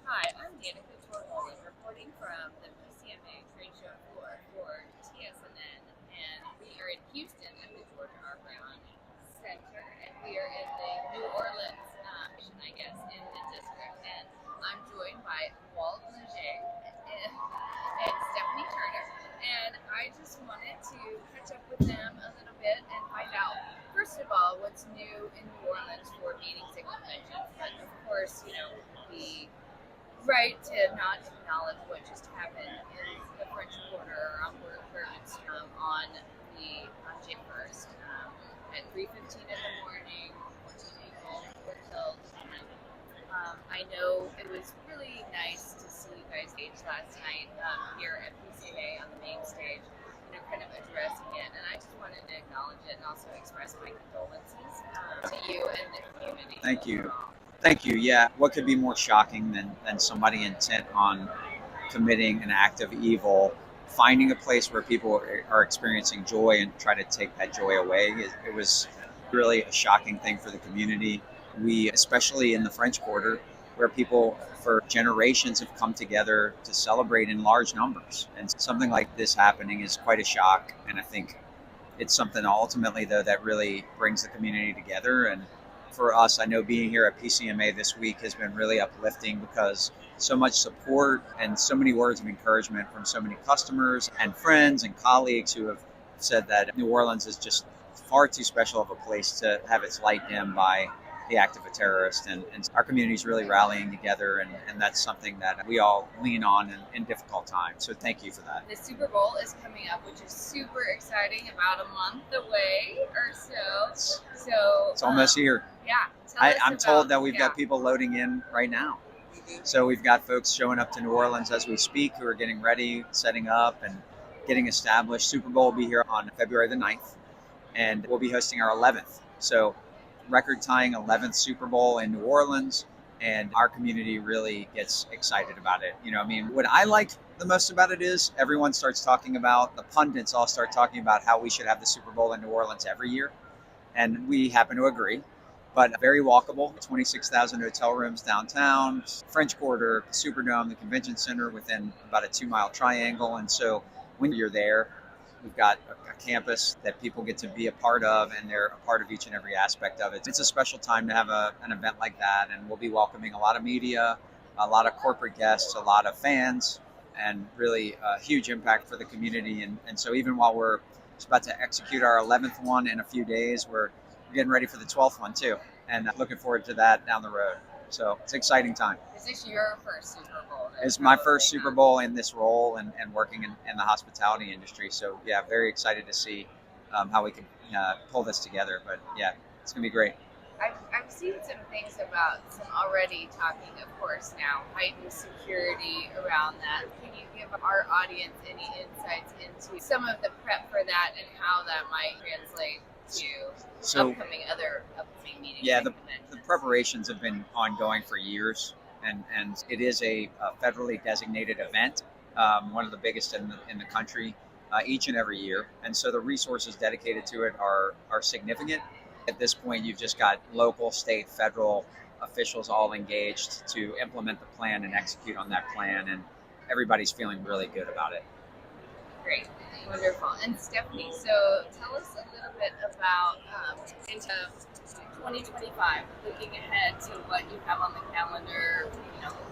Hi, I'm Danica Tormohlen, reporting from the PCMA trade show floor for TSNN, and we are in Houston at the Georgia R. Brown Center, and we are in the New Orleans, I guess, in the district, and I'm joined by Walt and Stephanie Turner, and I just wanted to catch up with them a little bit and find out, first of all, what's new in New Orleans for meetings and conventions, but of course, the right to not acknowledge what just happened in the French Quarter on January 1st at 3:15 in the morning. 14 people were killed. And, I know it was really nice to see you guys stage last night here at PCMA on the main stage, kind of addressing it. And I just wanted to acknowledge it and also express my condolences to you and the community. Thank you. Thank you. Yeah, what could be more shocking than somebody intent on committing an act of evil, finding a place where people are experiencing joy and try to take that joy away? It was really a shocking thing for the community. We, especially in the French Quarter, where people for generations have come together to celebrate in large numbers. And something like this happening is quite a shock. And I think it's something ultimately, though, that really brings the community together. And for us, I know being here at PCMA this week has been really uplifting because so much support and so many words of encouragement from so many customers and friends and colleagues who have said that New Orleans is just far too special of a place to have its light dimmed by the act of a terrorist. And our community is really rallying together, and that's something that we all lean on in difficult times. So thank you for that. The Super Bowl is coming up, which is super exciting, about a month away or so. It's almost here. Yeah. I'm told that we've got people loading in right now. So we've got folks showing up to New Orleans as we speak who are getting ready, setting up, and getting established. Super Bowl will be here on February the 9th, and we'll be hosting our 11th. So record-tying 11th Super Bowl in New Orleans, and our community really gets excited about it. What I like the most about it is everyone starts talking about, the pundits all start talking about how we should have the Super Bowl in New Orleans every year, and we happen to agree. But very walkable, 26,000 hotel rooms downtown, French Quarter, the Superdome, the Convention Center within about a 2-mile triangle. And so when you're there, we've got a campus that people get to be a part of, and they're a part of each and every aspect of it. It's a special time to have an event like that, and we'll be welcoming a lot of media, a lot of corporate guests, a lot of fans, and really a huge impact for the community. And so even while we're just about to execute our 11th one in a few days, we're getting ready for the 12th one too, and looking forward to that down the road. So it's an exciting time. Is this your first Super Bowl? It's my first Super Bowl in this role and working in the hospitality industry. So yeah, very excited to see how we can pull this together. But yeah, it's gonna be great. I've seen some things about some already talking, of course, now heightened security around that. Can you give our audience any insights into some of the prep for that and how that might translate to upcoming meetings? Yeah, the preparations have been ongoing for years, and it is a federally designated event, one of the biggest in the country, each and every year. And so the resources dedicated to it are significant. At this point, you've just got local, state, federal officials all engaged to implement the plan and execute on that plan, and everybody's feeling really good about it. Great. Wonderful. And Stephanie, so tell us a little bit about into 2025, looking ahead to what you have on the calendar,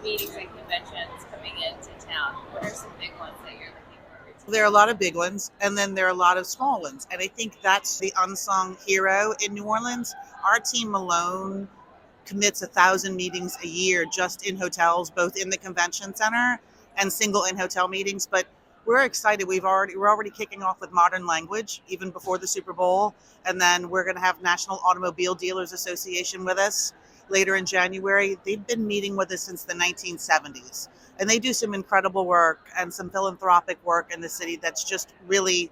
meetings and conventions coming into town. What are some big ones that you're looking forward to? There are a lot of big ones, and then there are a lot of small ones. And I think that's the unsung hero in New Orleans. Our team alone commits 1,000 meetings a year just in hotels, both in the convention center and single in-hotel meetings. But we're excited. We're already kicking off with Modern Language even before the Super Bowl, and then we're going to have National Automobile Dealers Association with us later in January. They've been meeting with us since the 1970s, and they do some incredible work and some philanthropic work in the city that's just really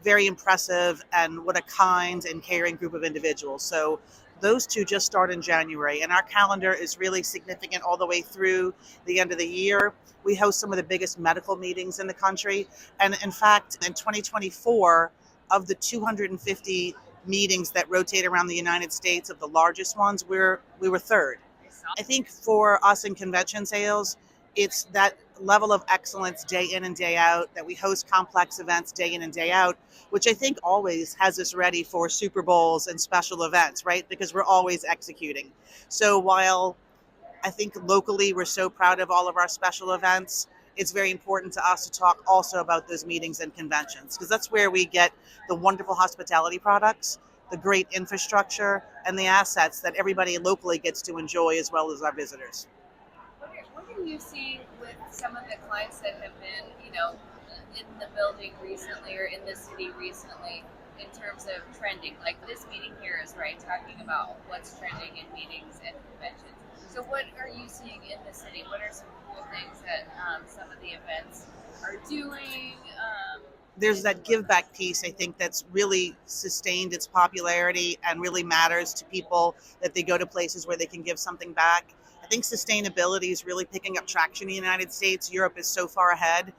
very impressive, and what a kind and caring group of individuals. So those two just start in January, and our calendar is really significant all the way through the end of the year. We host some of the biggest medical meetings in the country. And in fact, in 2024, of the 250 meetings that rotate around the United States, of the largest ones, we were third. I saw I think for us in convention sales, it's that level of excellence day in and day out, that we host complex events day in and day out, which I think always has us ready for Super Bowls and special events, right? Because we're always executing. So while I think locally we're so proud of all of our special events, it's very important to us to talk also about those meetings and conventions, because that's where we get the wonderful hospitality products, the great infrastructure, and the assets that everybody locally gets to enjoy, as well as our visitors. What are you seeing with some of the clients that have been, in the building recently or in the city recently in terms of trending? Like this meeting here is talking about what's trending in meetings and conventions. So what are you seeing in the city? What are some cool things that some of the events are doing? There's that give back piece, I think, that's really sustained its popularity and really matters to people, that they go to places where they can give something back. I think sustainability is really picking up traction in the United States. Europe is so far ahead.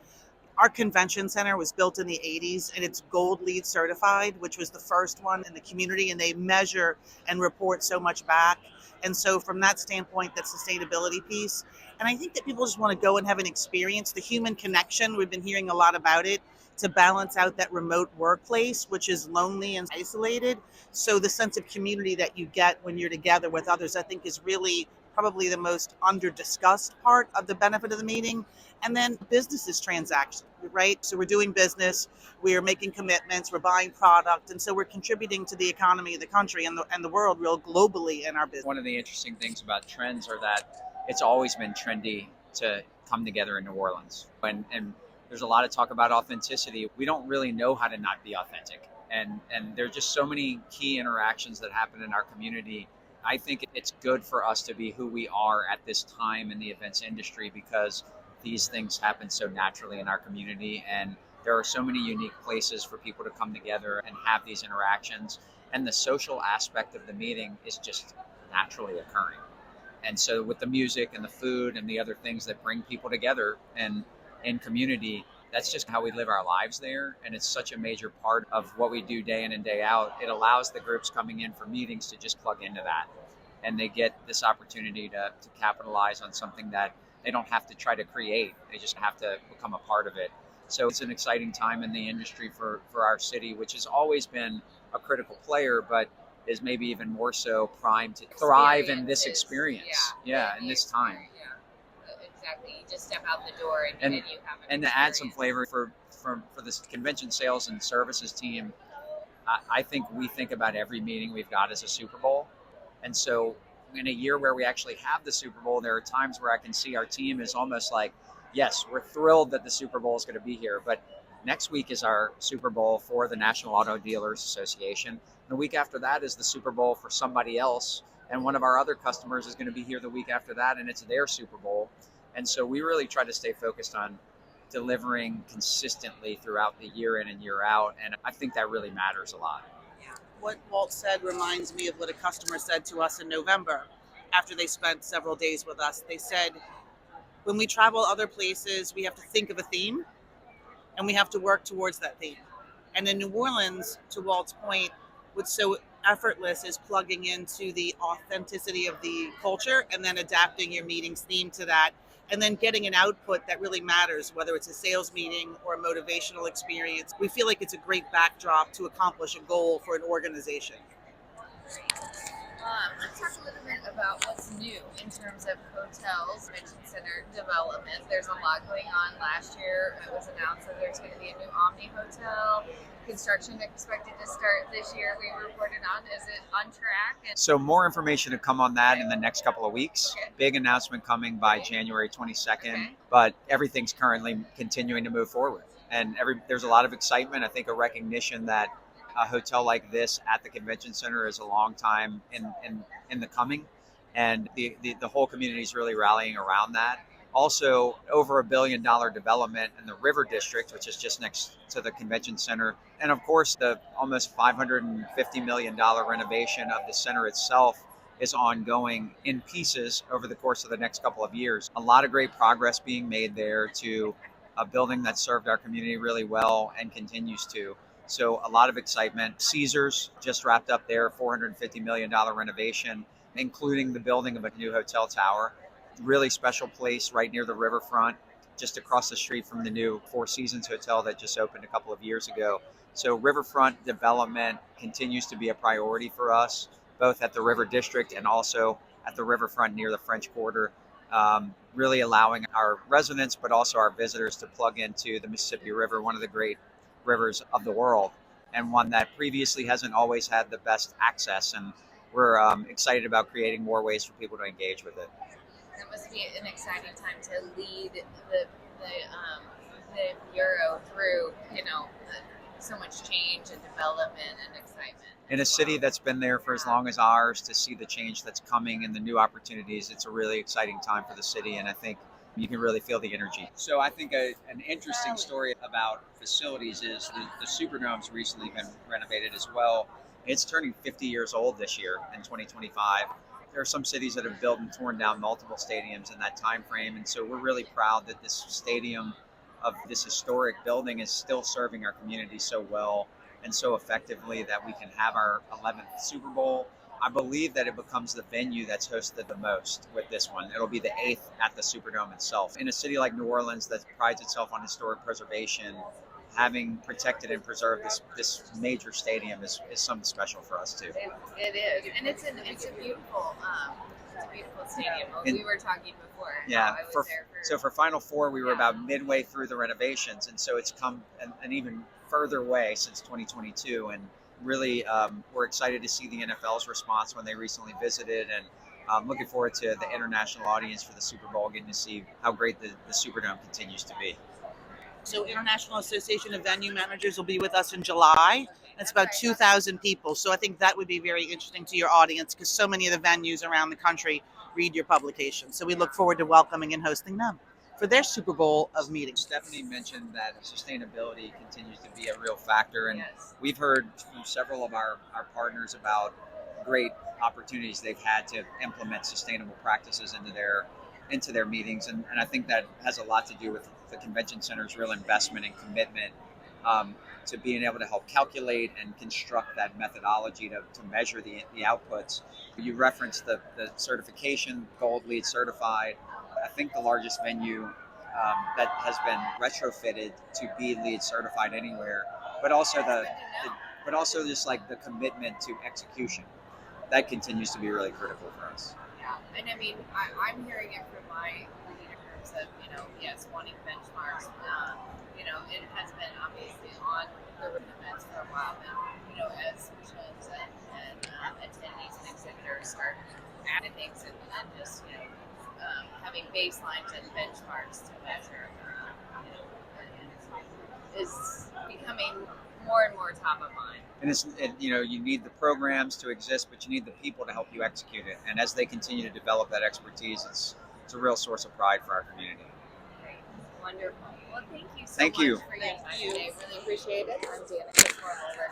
Our convention center was built in the 80s and it's gold LEED certified, which was the first one in the community, and they measure and report so much back. And so from that standpoint, that sustainability piece. And I think that people just want to go and have an experience, the human connection. We've been hearing a lot about it, to balance out that remote workplace, which is lonely and isolated. So the sense of community that you get when you're together with others, I think, is really probably the most under discussed part of the benefit of the meeting. And then business is transaction, right? So we're doing business, we're making commitments, we're buying product, and so we're contributing to the economy of the country and the world real globally in our business. One of the interesting things about trends are that it's always been trendy to come together in New Orleans. And there's a lot of talk about authenticity. We don't really know how to not be authentic. And there are just so many key interactions that happen in our community. I think it's good for us to be who we are at this time in the events industry, because these things happen so naturally in our community, and there are so many unique places for people to come together and have these interactions, and the social aspect of the meeting is just naturally occurring. And so with the music and the food and the other things that bring people together and in community, that's just how we live our lives there, and it's such a major part of what we do day in and day out. It allows the groups coming in for meetings to just plug into that, and they get this opportunity to capitalize on something that they don't have to try to create. They just have to become a part of it. So it's an exciting time in the industry for our city, which has always been a critical player, but is maybe even more so primed to thrive in this experience. In this time. Exactly. You just step out the door and you have an and to add some flavor for this convention sales and services team, I think we think about every meeting we've got as a Super Bowl. And so in a year where we actually have the Super Bowl, there are times where I can see our team is almost like, yes, we're thrilled that the Super Bowl is going to be here, but next week is our Super Bowl for the National Auto Dealers Association. And the week after that is the Super Bowl for somebody else. And one of our other customers is going to be here the week after that, and it's their Super Bowl. And so we really try to stay focused on delivering consistently throughout the year in and year out. And I think that really matters a lot. Yeah. What Walt said reminds me of what a customer said to us in November after they spent several days with us. They said, when we travel other places, we have to think of a theme and we have to work towards that theme. And in New Orleans, to Walt's point, what's so effortless is plugging into the authenticity of the culture and then adapting your meeting's theme to that, and then getting an output that really matters, whether it's a sales meeting or a motivational experience. We feel like it's a great backdrop to accomplish a goal for an organization. Let's talk a little bit about what's new in terms of hotels, convention center development. There's a lot going on. Last year, it was announced that there's going to be a new Omni Hotel. Construction expected to start this year. We reported on. Is it on track? So more information to come on that in the next couple of weeks. Okay. Big announcement coming by January 22nd, but everything's currently continuing to move forward. And there's a lot of excitement. I think a recognition that a hotel like this at the convention center is a long time in the coming, and the whole community is really rallying around that. Also, over $1 billion development in the River District, which is just next to the convention center, and of course the almost $550 million renovation of the center itself is ongoing in pieces over the course of the next couple of years. A lot of great progress being made there to a building that served our community really well and continues to. So a lot of excitement. Caesars just wrapped up their $450 million renovation including the building of a new hotel tower. Really special place right near the riverfront, just across the street from the new Four Seasons Hotel that just opened a couple of years ago. So riverfront development continues to be a priority for us, both at the River District and also at the riverfront near the French Quarter, really allowing our residents, but also our visitors, to plug into the Mississippi River, one of the great rivers of the world, and one that previously hasn't always had the best access. And we're excited about creating more ways for people to engage with it. That must be an exciting time to lead the Bureau through, so much change and development and excitement. In a city that's been there for as long as ours, to see the change that's coming and the new opportunities, it's a really exciting time for the city, and I think you can really feel the energy. So I think an interesting story about facilities is the Superdome's recently been renovated as well. It's turning 50 years old this year in 2025. There are some cities that have built and torn down multiple stadiums in that time frame, and so we're really proud that this stadium of this historic building is still serving our community so well and so effectively that we can have our 11th Super Bowl. I believe that it becomes the venue that's hosted the most with this one. It'll be the 8th at the Superdome itself. In a city like New Orleans that prides itself on historic preservation, having protected and preserved this major stadium is something special for us too. It is, and it's a beautiful stadium. We were talking before. Yeah, for Final Four, we were about midway through the renovations, and so it's come an even further way since 2022. And really, we're excited to see the NFL's response when they recently visited, and looking forward to the international audience for the Super Bowl, getting to see how great the Superdome continues to be. So International Association of Venue Managers will be with us in July. It's about 2,000 people. So I think that would be very interesting to your audience because so many of the venues around the country read your publication. So we look forward to welcoming and hosting them for their Super Bowl of meetings. Stephanie mentioned that sustainability continues to be a real factor. And we've heard from several of our partners about great opportunities they've had to implement sustainable practices into their meetings. And I think that has a lot to do with the convention center's real investment and commitment to being able to help calculate and construct that methodology to measure the outputs. You referenced the certification, Gold LEED certified. I think the largest venue that has been retrofitted to be LEED certified anywhere, but also just like the commitment to execution. That continues to be really critical for us. Yeah, and I mean, I'm hearing it from my leaders of, wanting benchmarks. It has been obviously on the events for a while, and, as shows and attendees and exhibitors start adding things and just, having baselines and benchmarks to measure, is becoming more and more top of mind. And you need the programs to exist, but you need the people to help you execute it. And as they continue to develop that expertise, it's a real source of pride for our community. Great. Wonderful. Well, thank you so much for your time today. Really appreciate it. I'm Danica Tormohlen.